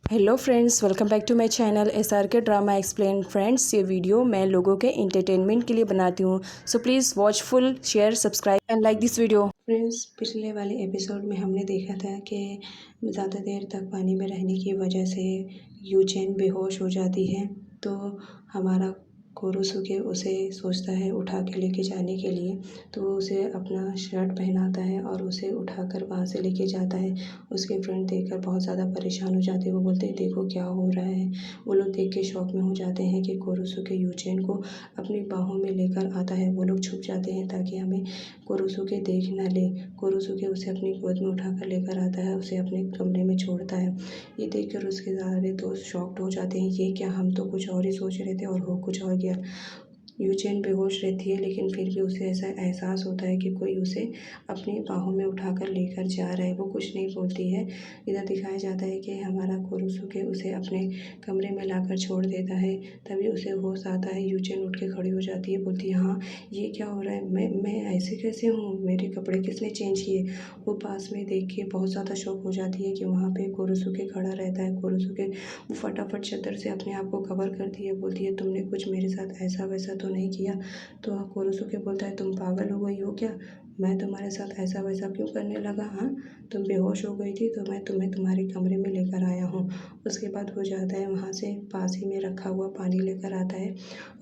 Hello friends, welcome back to my channel SRK drama explain. Friends, ये video मैं लोगों के एंटरटेनमेंट के लिए बनाती हूँ, so please watch full, share, subscribe and like this video. Friends, पिछले वाले एपिसोड में हमने देखा था कि ज़्यादा देर तक पानी में रहने की वजह से यूचेन बेहोश हो जाती है। तो हमारा कोरोसुके उसे सोचता है उठा के लेके जाने के लिए, तो वो उसे अपना शर्ट पहनाता है और उसे उठाकर वहाँ से लेके जाता है। उसके फ्रेंड देखकर बहुत ज़्यादा परेशान हो जाते हैं। वो बोलते हैं देखो क्या हो रहा है। वो लोग देख के शॉक में हो जाते हैं कि कोरोसुके यूचेन को अपनी बाहों में लेकर आता है। वो लोग छुप जाते हैं ताकि हमें कोरोसुके देख ना ले। कोरोसुके उसे अपनी गोद में उठाकर लेकर आता है, उसे अपने कमरे में छोड़ता है। ये देखकर उसके सारे दोस्त शॉक्ड हो जाते हैं। ये क्या, हम तो कुछ और ही सोच रहे थे और हो कुछ और गया। यूचेन बेहोश रहती है, लेकिन फिर भी उसे ऐसा एहसास होता है कि कोई उसे अपनी बाहों में उठाकर लेकर जा रहा है। वो कुछ नहीं बोलती है। इधर दिखाया जाता है कि हमारा कोरोसुके उसे अपने कमरे में लाकर छोड़ देता है। तभी उसे होश आता है। यूचेन उठ के खड़ी हो जाती है, बोलती है हाँ ये क्या हो रहा है, मैं ऐसे कैसे हूँ, मेरे कपड़े किसने चेंज किए। वो पास में देख के बहुत ज़्यादा शॉक हो जाती है कि वहाँ पे कोरोसुके खड़ा रहता है। कोरोसुके वो फटाफट चादर से अपने आप को कवर करती है, बोलती है तुमने कुछ मेरे साथ ऐसा वैसा तो नहीं किया। तो कोरोसुके बोलता है तुम पागल हो गई हो क्या, मैं तुम्हारे साथ ऐसा वैसा क्यों करने लगा। हाँ, तुम बेहोश हो गई थी तो मैं तुम्हें तुम्हारे कमरे में लेकर आया हूँ। उसके बाद हो जाता है, वहाँ से पास ही में रखा हुआ पानी लेकर आता है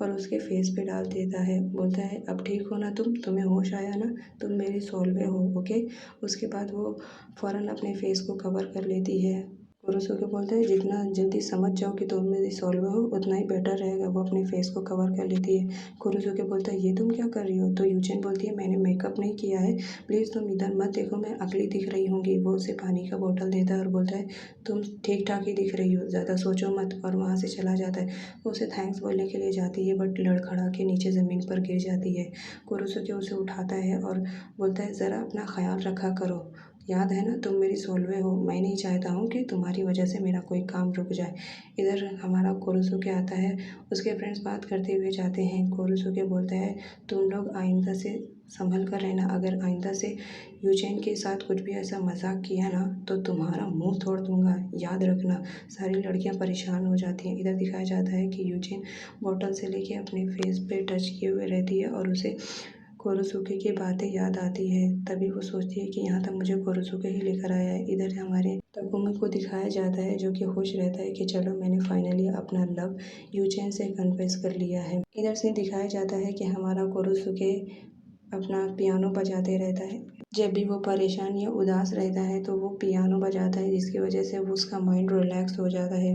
और उसके फेस पे डाल देता है। बोलता है अब ठीक हो ना, तुम्हें होश आया ना, तुम मेरी सोलवे हो, ओके। उसके बाद वो फ़ौरन अपने फेस को कवर कर लेती है। कोरोसुके बोलता है जितना जल्दी समझ जाओ कि तुम मेरी सॉल्व हो उतना ही बेटर रहेगा। वो अपने फेस को कवर कर लेती है। कोरोसुके बोलता है ये तुम क्या कर रही हो। तो यूचेन बोलती है मैंने मेकअप नहीं किया है, प्लीज़ तुम इधर मत देखो, मैं अगली दिख रही होंगी। वो उसे पानी का बोतल देता है और बोलता है तुम ठीक ठाक ही दिख रही हो, ज़्यादा सोचो मत, और वहाँ से चला जाता है। वो उसे थैंक्स बोलने के लिए जाती है, बट लड़खड़ा के नीचे ज़मीन पर गिर जाती है। कोरोसुके उसे उठाता है और बोलता है ज़रा अपना ख्याल रखा करो, याद है ना तुम मेरी सोलवे हो, मैं नहीं चाहता हूँ कि तुम्हारी वजह से मेरा कोई काम रुक जाए। इधर हमारा कोरोसुके आता है, उसके फ्रेंड्स बात करते हुए जाते हैं। कोरोसुके बोलता है तुम लोग आइंदा से संभल कर रहना, अगर आइंदा से यूचेन के साथ कुछ भी ऐसा मजाक किया ना तो तुम्हारा मुंह तोड़ दूंगा, याद रखना। सारी लड़कियां परेशान हो जाती हैं। इधर दिखाया जाता है कि यूचेन बॉटल से लेके अपने फेस पे टच किए हुए रहती है और उसे कोरोसुके की बातें याद आती है। तभी वो सोचती है कि यहाँ तक मुझे कोरोसुके ही लेकर आया है। इधर हमारे तकुमी को दिखाया जाता है जो कि खुश रहता है कि चलो मैंने फाइनली अपना लव यूचेन से कन्फेस कर लिया है। इधर से दिखाया जाता है कि हमारा कोरोसुके अपना पियानो बजाते रहता है। जब भी वो परेशान या उदास रहता है तो वो पियानो बजाता है, जिसकी वजह से वो उसका माइंड रिलैक्स हो जाता है।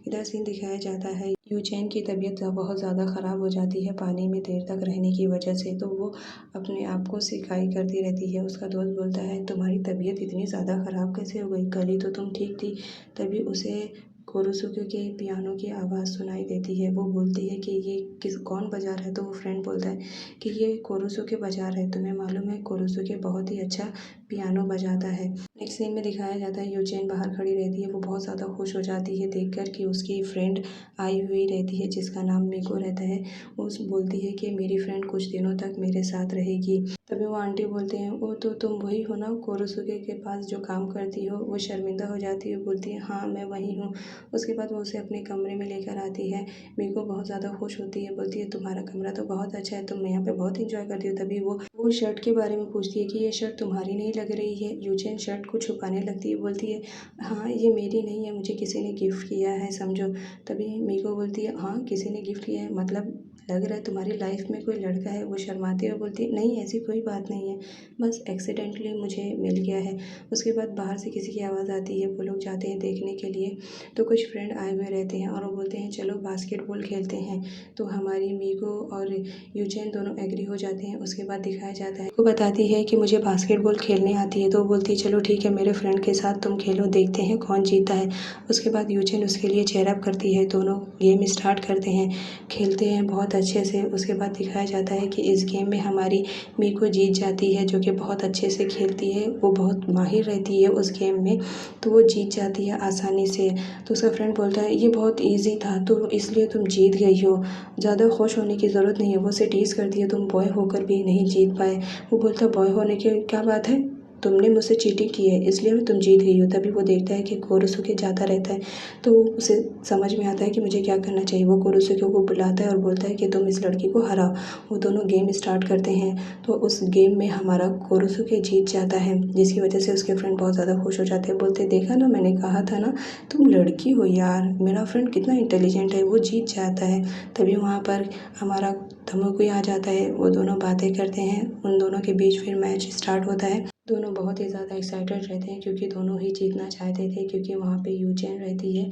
इधर सीन दिखाया जाता है यूचेन की तबीयत बहुत ज़्यादा ख़राब हो जाती है पानी में देर तक रहने की वजह से, तो वो अपने आप को सिकाई करती रहती है। उसका दोस्त बोलता है तुम्हारी तबीयत इतनी ज़्यादा ख़राब कैसे हो गई, कल ही तो तुम ठीक थी। तभी उसे कोरोसुके के पियानो की आवाज़ सुनाई देती है। वो बोलती है कि ये कौन बजा रहा है। तो वो फ्रेंड बोलता है कि ये कोरोसुके बजा रहा है, तुम्हें मालूम है कोरोसुके बहुत ही अच्छा पियानो बजाता है। नेक्स्ट सीन में दिखाया जाता है यूचेन बाहर खड़ी रहती है। वो बहुत ज़्यादा खुश हो जाती है देखकर कि उसकी फ्रेंड आई हुई रहती है जिसका नाम मिको रहता है। वो बोलती है कि मेरी फ्रेंड कुछ दिनों तक मेरे साथ रहेगी। तभी वो आंटी बोलते हैं वो तो तुम वही हो ना कोरोसुके के पास जो काम करती हो। वो शर्मिंदा हो जाती है, बोलती है हाँ मैं वही हूँ। उसके बाद वो उसे अपने कमरे में लेकर आती है। मिको बहुत ज़्यादा खुश होती है, बोलती है तुम्हारा कमरा तो बहुत अच्छा है, तुम यहाँ पे बहुत इंजॉय करती हो। तभी वो शर्ट के बारे में पूछती है कि ये शर्ट तुम्हारी नहीं लग रही है। यूचेन शर्ट को छुपाने लगती है, बोलती है हाँ ये मेरी नहीं है, मुझे किसी ने गिफ्ट किया है समझो। तभी मिको बोलती है हाँ किसी ने गिफ्ट किया है, मतलब लग रहा है तुम्हारी लाइफ में कोई लड़का है। वो शर्माती हुई बोलती है नहीं ऐसी कोई बात नहीं है, बस एक्सीडेंटली मुझे मिल गया है। उसके बाद बाहर से किसी की आवाज़ आती है। वो लोग जाते हैं देखने के लिए, तो कुछ फ्रेंड आए हुए रहते हैं और वो बोलते हैं चलो बास्केटबॉल खेलते हैं। तो हमारी मिको और यूचेन दोनों एग्री हो जाते हैं। उसके बाद दिखाया जाता है वो बताती है कि मुझे बास्केटबॉल खेलने आती है। तो वो बोलती है चलो ठीक है मेरे फ्रेंड के साथ तुम खेलो, देखते हैं कौन जीता है। उसके बाद यूचेन उसके लिए चेयर अप करती है। दोनों गेम स्टार्ट करते हैं, खेलते हैं बहुत अच्छे से। उसके बाद दिखाया जाता है कि इस गेम में हमारी मिको जीत जाती है, जो कि बहुत अच्छे से खेलती है। वो बहुत माहिर रहती है उस गेम में, तो वो जीत जाती है आसानी से। तो उसका फ्रेंड बोलता है ये बहुत ईजी था तो इसलिए तुम जीत गई हो, ज़्यादा खुश होने की ज़रूरत नहीं है। वो उसे टीज़ करती है तुम बॉय होकर भी नहीं जीत पाए। वो बोलता है बॉय होने की क्या बात है, तुमने मुझसे चीटिंग की है इसलिए तुम जीत गई हो। तभी वो देखता है कि कोरोसुके जाता रहता है, तो उसे समझ में आता है कि मुझे क्या करना चाहिए। वो कोरोसुके को बुलाता है और बोलता है कि तुम इस लड़की को हराओ। वो दोनों गेम स्टार्ट करते हैं, तो उस गेम में हमारा कोरोसुके जीत जाता है, जिसकी वजह से उसके फ्रेंड बहुत ज़्यादा खुश हो जाते हैं। बोलते देखा ना, मैंने कहा था ना, तुम लड़की हो यार, मेरा फ्रेंड कितना इंटेलिजेंट है, वो जीत जाता है। तभी वहाँ पर हमारा तमोकुई आ जाता है। वो दोनों बातें करते हैं, उन दोनों के बीच फिर मैच स्टार्ट होता है। दोनों बहुत ही ज़्यादा एक्साइटेड रहते हैं क्योंकि दोनों ही जीतना चाहते थे, क्योंकि वहाँ पे यूचेन रहती है।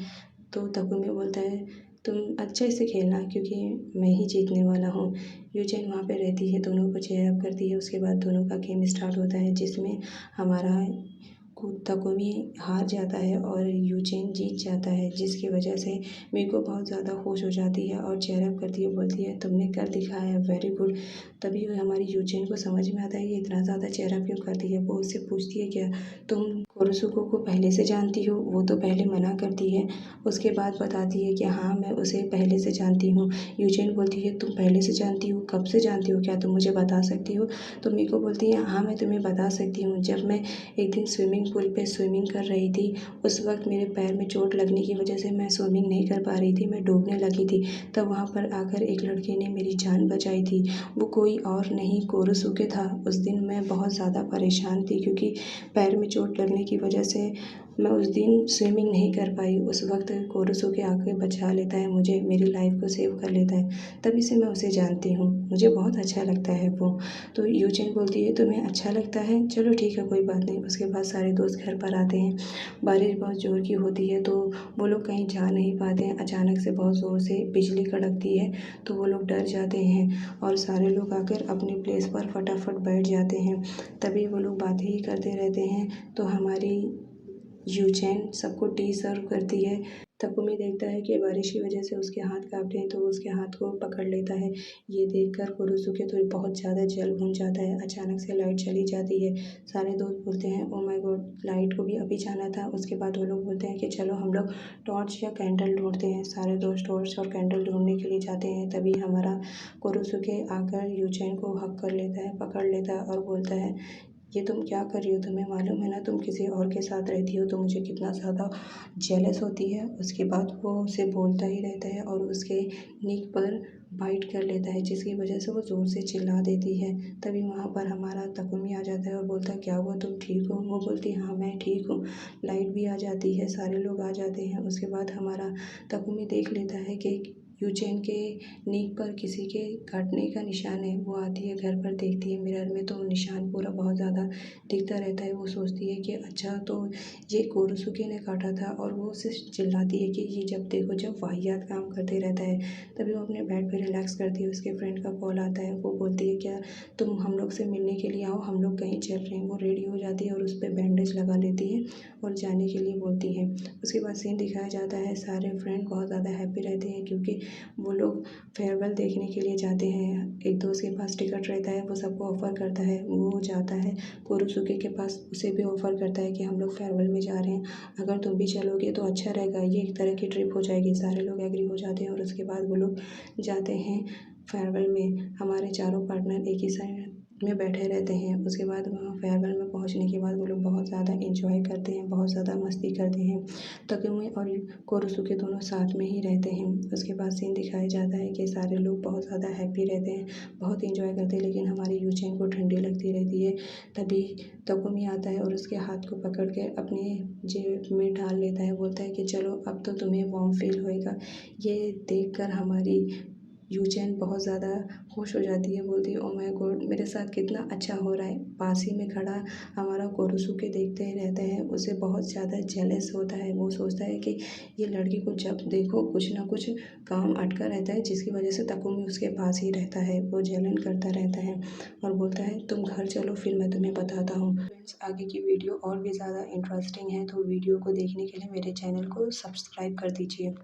तो तकुमी बोलता है तुम अच्छे से खेलना क्योंकि मैं ही जीतने वाला हूँ। यूचेन वहाँ पे रहती है, दोनों को चेयर अप करती है। उसके बाद दोनों का गेम स्टार्ट होता है, जिसमें हमारा तकुमी हार जाता है और यूचेन जीत जाता है, जिसकी वजह से मीको बहुत ज़्यादा खुश हो जाती है और चेयर अप करती है, बोलती है तुमने कर दिखाया, वेरी गुड। तभी हमारी यूचेन को समझ में आता है ये इतना ज़्यादा चेयर अप क्यों करती है। वो उससे पूछती है क्या तुम कोरोसुको को पहले से जानती हो। वो तो पहले मना करती है, उसके बाद बताती है कि हाँ मैं उसे पहले से जानती हूँ। यूचेन बोलती है तुम पहले से जानती हो, कब से जानती हो, क्या तुम मुझे बता सकती हो। तो मीको बोलती है हाँ मैं तुम्हें बता सकती हूँ। जब मैं एक दिन स्विमिंग पूल पे स्विमिंग कर रही थी, उस वक्त मेरे पैर में चोट लगने की वजह से मैं स्विमिंग नहीं कर पा रही थी, मैं डूबने लगी थी। तब वहाँ पर आकर एक लड़के ने मेरी जान बचाई थी। वो कोई और नहीं कोरोसुके था। उस दिन मैं बहुत ज़्यादा परेशान थी क्योंकि पैर में चोट लगने की वजह से मैं उस दिन स्विमिंग नहीं कर पाई। उस वक्त कोरोसुके आके बचा लेता है मुझे, मेरी लाइफ को सेव कर लेता है, तभी से मैं उसे जानती हूँ। मुझे बहुत अच्छा लगता है वो। तो यूचेन बोलती है तुम्हें अच्छा लगता है, चलो ठीक है कोई बात नहीं। उसके बाद सारे दोस्त घर पर आते हैं। बारिश बहुत ज़ोर की होती है, तो वो लोग कहीं जा नहीं पाते हैं। अचानक से बहुत ज़ोर से बिजली कड़कती है, तो वो लोग डर जाते हैं और सारे लोग आकर अपनी प्लेस पर फटाफट बैठ जाते हैं। तभी वो लोग बातें ही करते रहते हैं, तो हमारी यूचेन सबको टी सर्व करती है। तकुमी देखता है कि बारिश की वजह से उसके हाथ काँप रहे हैं, तो वो उसके हाथ को पकड़ लेता है। ये देखकर कोरोसुके तो बहुत ज़्यादा जल भुन जाता है। अचानक से लाइट चली जाती है। सारे दोस्त बोलते हैं ओह माय गॉड, लाइट को भी अभी जाना था। उसके बाद वो लोग बोलते हैं कि चलो हम लोग टॉर्च या कैंडल ढूंढते हैं। सारे दोस्त टॉर्च और कैंडल ढूंढने के लिए जाते हैं। तभी हमारा कोरोसुके आकर यूचेन को हग कर लेता है, पकड़ लेता है और बोलता है ये तुम क्या कर रही हो, तुम्हें मालूम है ना तुम किसी और के साथ रहती हो तो मुझे कितना ज़्यादा जेलस होती है। उसके बाद वो उसे बोलता ही रहता है और उसके नीक पर बाइट कर लेता है, जिसकी वजह से वो ज़ोर से चिल्ला देती है। तभी वहाँ पर हमारा तकुमी आ जाता है और बोलता है क्या हुआ, तुम ठीक हो। वो बोलती हाँ मैं ठीक हूँ। लाइट भी आ जाती है, सारे लोग आ जाते हैं। उसके बाद हमारा तकुमी देख लेता है कि यूचेन के नीक पर किसी के काटने का निशान है। वो आती है घर पर, देखती है मिरर में, तो निशान पूरा बहुत ज़्यादा दिखता रहता है। वो सोचती है कि अच्छा तो ये कोरोसुके ने काटा था, और वो उसे चिल्लाती है कि ये जब देखो जब वाहियात काम करते रहता है। तभी वो अपने बेड पे रिलैक्स करती है। उसके फ्रेंड का कॉल आता है। वो बोलती है क्या तुम हम लोग से मिलने के लिए आओ, हम लोग कहीं चल रहे हैं। वो रेडी हो जाती है और उस पर बैंडेज लगा लेती है और जाने के लिए बोलती है। उसके बाद सीन दिखाया जाता है, सारे फ्रेंड बहुत ज़्यादा हैप्पी रहते हैं क्योंकि वो लोग फेयरवेल देखने के लिए जाते हैं। एक दोस्त के पास टिकट रहता है, वो सबको ऑफ़र करता है। वो जाता है कोरोसुके के पास, उसे भी ऑफ़र करता है कि हम लोग फेयरवेल में जा रहे हैं, अगर तुम भी चलोगे तो अच्छा रहेगा, ये एक तरह की ट्रिप हो जाएगी। सारे लोग एग्री हो जाते हैं और उसके बाद वो लोग जाते हैं फेयरवेल में। हमारे चारों पार्टनर एक ही साइड में बैठे रहते हैं। उसके बाद वहाँ फेयरवेल में पहुँचने के बाद वो लोग बहुत ज़्यादा एंजॉय करते हैं, बहुत ज़्यादा मस्ती करते हैं। तकुमे और कोरोसुके दोनों साथ में ही रहते हैं। उसके बाद सीन दिखाया जाता है कि सारे लोग बहुत ज़्यादा हैप्पी रहते हैं, बहुत एंजॉय करते हैं, लेकिन हमारी यूचेन को ठंडी लगती रहती है। तभी तकुमी आता है और उसके हाथ को पकड़ के अपने जेब में डाल लेता है। बोलता है कि चलो अब तो तुम्हें वार्म फील होएगा। ये देखकर हमारी यूचेन बहुत ज़्यादा खुश हो जाती है। बोलती है ओह माय गॉड, मेरे साथ कितना अच्छा हो रहा है। पास ही में खड़ा हमारा कोरोसुके देखते ही रहता है, उसे बहुत ज़्यादा जेलस होता है। वो सोचता है कि ये लड़की को जब देखो कुछ ना कुछ काम अटका रहता है, जिसकी वजह से तकुमी उसके पास ही रहता है। वो जलन करता रहता है और बोलता है तुम घर चलो, फिर मैं तुम्हें बताता हूँ। फ्रेंड्स, आगे की वीडियो और भी ज़्यादा इंटरेस्टिंग है, तो वीडियो को देखने के लिए मेरे चैनल को सब्सक्राइब कर दीजिए।